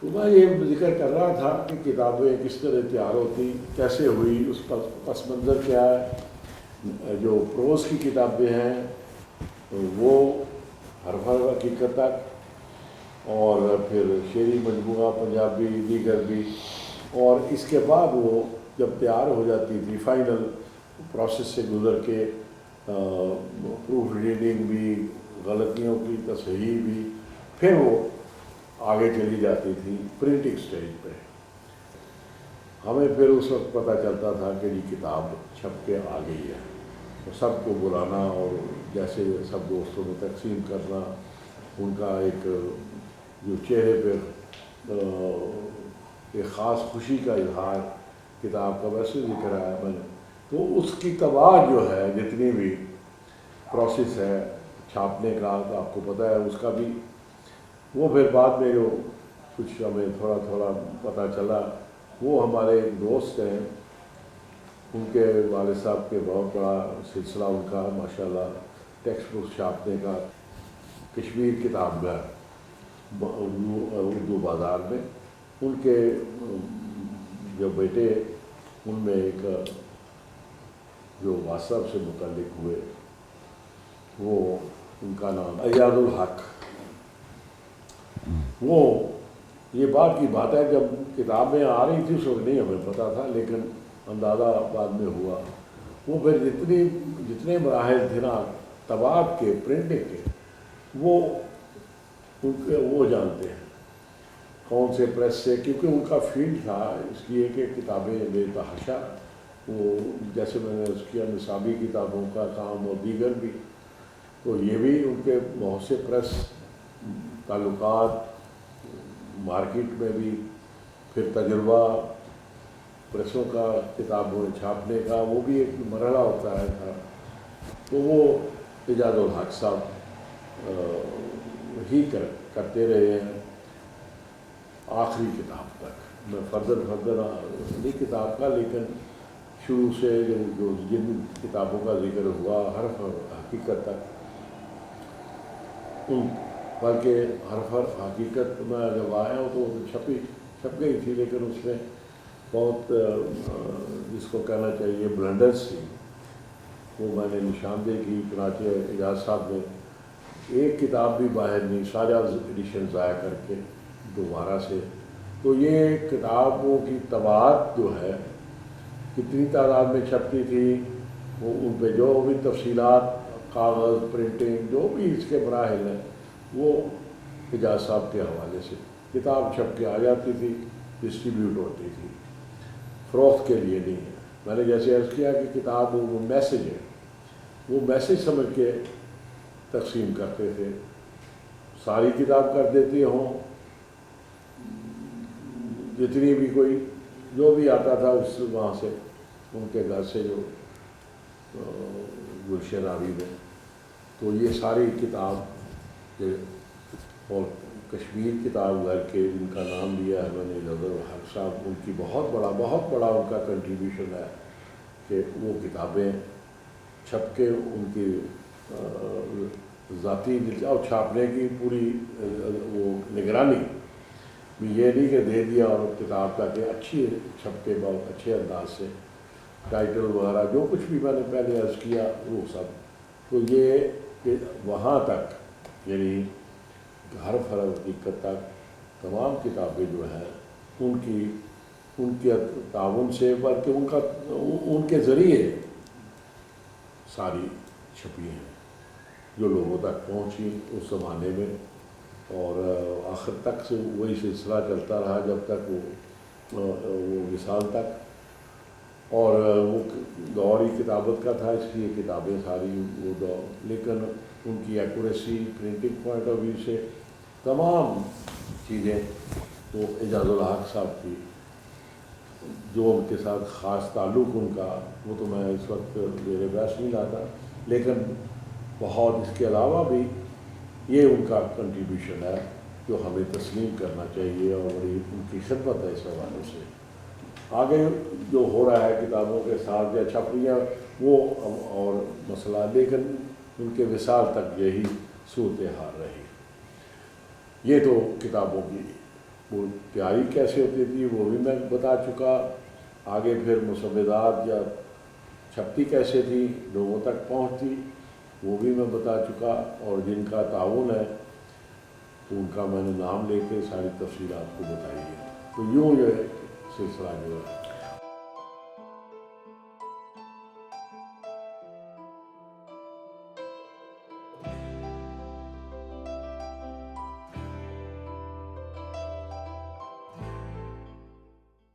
تو میں یہ ذکر کر رہا تھا کہ کتابیں کس طرح تیار ہوتی، کیسے ہوئی، اس کا پس منظر کیا ہے۔ جو پروز کی کتابیں ہیں وہ حرف حقیقت تک، اور پھر شعری مجموعہ پنجابی دیگر بھی، اور اس کے بعد وہ جب تیار ہو جاتی تھی فائنل پروسیس سے گزر کے، پروف ریڈنگ بھی، غلطیوں کی تصحیح بھی، پھر وہ آگے چلی جاتی تھی پرنٹنگ سٹیج پہ۔ ہمیں پھر اس وقت پتہ چلتا تھا کہ یہ کتاب چھپ کے آ گئی ہے، تو سب کو بلانا اور جیسے سب دوستوں میں تقسیم کرنا، ان کا ایک جو چہرے پہ ایک خاص خوشی کا اظہار، کتاب کا ویسے ذکر آیا میں نے، تو اس کی تباہ جو ہے جتنی بھی پروسیس ہے چھاپنے کا، تو آپ کو پتہ ہے اس کا بھی، وہ پھر بعد میں جو کچھ ہمیں تھوڑا تھوڑا پتہ چلا، وہ ہمارے ایک دوست ہیں، ان کے والد صاحب کے بہت بڑا سلسلہ ان کا ماشاءاللہ ٹیکسٹ بک چھاپنے کا، کشمیر کتاب گھر اردو بازار میں، ان کے جو بیٹے ان میں ایک جو واصف سے متعلق ہوئے، وہ ان کا نام ایاز الحق، وہ یہ بات کی بات ہے جب کتابیں آ رہی تھی اس وقت نہیں ہمیں پتہ تھا، لیکن اندازہ بعد میں ہوا، وہ پھر جتنے مراحل تھے نا طباعت کے، پرنٹنگ کے، وہ جانتے ہیں کون سے پریس سے، کیونکہ ان کا فیلڈ تھا، اس لیے کہ کتابیں بے تحاشا، وہ جیسے میں نے اس کیا نصابی کتابوں کا کام اور دیگر بھی، تو یہ بھی ان کے بہت سے پریس تعلقات، مارکیٹ میں بھی، پھر تجربہ پریسوں کا کتابوں چھاپنے کا، وہ بھی ایک مرحلہ ہوتا ہے تھا، تو وہ اعجاز الحق صاحب ہی کرتے رہے ہیں آخری کتاب تک۔ میں فردر نہیں کتاب کا، لیکن شروع سے جو جن کتابوں کا ذکر ہوا حرف حقیقت تک، بلکہ حرف حقیقت میں جب آیا ہوں تو چھپ گئی تھی، لیکن اس میں بہت جس کو کہنا چاہیے بلنڈرز تھی، وہ میں نے نشاندہی کی، چنانچہ اعجاز صاحب نے ایک کتاب بھی باہر نہیں، سارا ایڈیشن ضائع کر کے دوبارہ سے، تو یہ کتابوں کی طباعت جو ہے کتنی تعداد میں چھپتی تھی، وہ ان پہ جو بھی تفصیلات، کاغذ، پرنٹنگ، جو بھی اس کے مراحل ہیں، وہ اعجاز صاحب کے حوالے سے کتاب چھپ کے آ جاتی تھی، ڈسٹریبیوٹ ہوتی تھی، فروخت کے لیے نہیں ہے۔ میں نے جیسے عرض کیا کہ کتاب وہ میسیج ہے، وہ میسیج سمجھ کے تقسیم کرتے تھے، ساری کتاب کر دیتے ہوں، جتنی بھی کوئی جو بھی آتا تھا اس وہاں سے، ان کے گھر سے جو گلشن راوی میں، تو یہ ساری کتاب اور کشمیر کتاب گھر کے جن کا نام لیا ہے میں نے اعجاز الحق صاحب، ان کی بہت بڑا ان کا کنٹریبیوشن ہے کہ وہ کتابیں چھپ کے ان کی ذاتی اور چھاپنے کی پوری وہ نگرانی بھی، یہ نہیں کہ دے دیا اور کتاب تاکہ اچھی چھپ کے بہت اچھے انداز سے ٹائٹل وغیرہ جو کچھ بھی میں نے پہلے عرض کیا وہ سب، تو یہ کہ وہاں تک یعنی حرف حقیقت تک تمام کتابیں جو ہیں ان کے تعاون سے، بلکہ ان کے ذریعے ساری چھپی ہیں جو لوگوں تک پہنچی اس زمانے میں، اور آخر تک سے وہی سلسلہ چلتا رہا جب تک وہ وصال تک، اور وہ دور ہی کتابت کا تھا، اس لیے کتابیں ساری وہ دور، لیکن ان کی accuracy, printing point of view سے تمام چیزیں وہ اعجاز الحق صاحب کی، جو ان کے ساتھ خاص تعلق ان کا، وہ تو میں اس وقت میرے بحث نہیں لاتا، لیکن بہت اس کے علاوہ بھی یہ ان کا کنٹریبیوشن ہے جو ہمیں تسلیم کرنا چاہیے، اور بڑی ان کی خدمت ہے اس حوالے سے۔ آگے جو ہو رہا ہے کتابوں کے ساتھ یا چھپیاں وہ اور مسئلہ، لیکن ان کے وصال تک یہی صورتحال رہی۔ یہ تو کتابوں کی وہ تیاری کیسے ہوتی تھی وہ بھی میں بتا چکا. آگے پھر مسودات یا چھپتی کیسے تھی, لوگوں تک پہنچتی, وہ بھی میں بتا چکا. اور جن کا تعاون ہے تو ان کا میں نے نام لے کے ساری تفصیلات کو بتائی ہے. تو یوں جو ہے سلسلہ جو ہے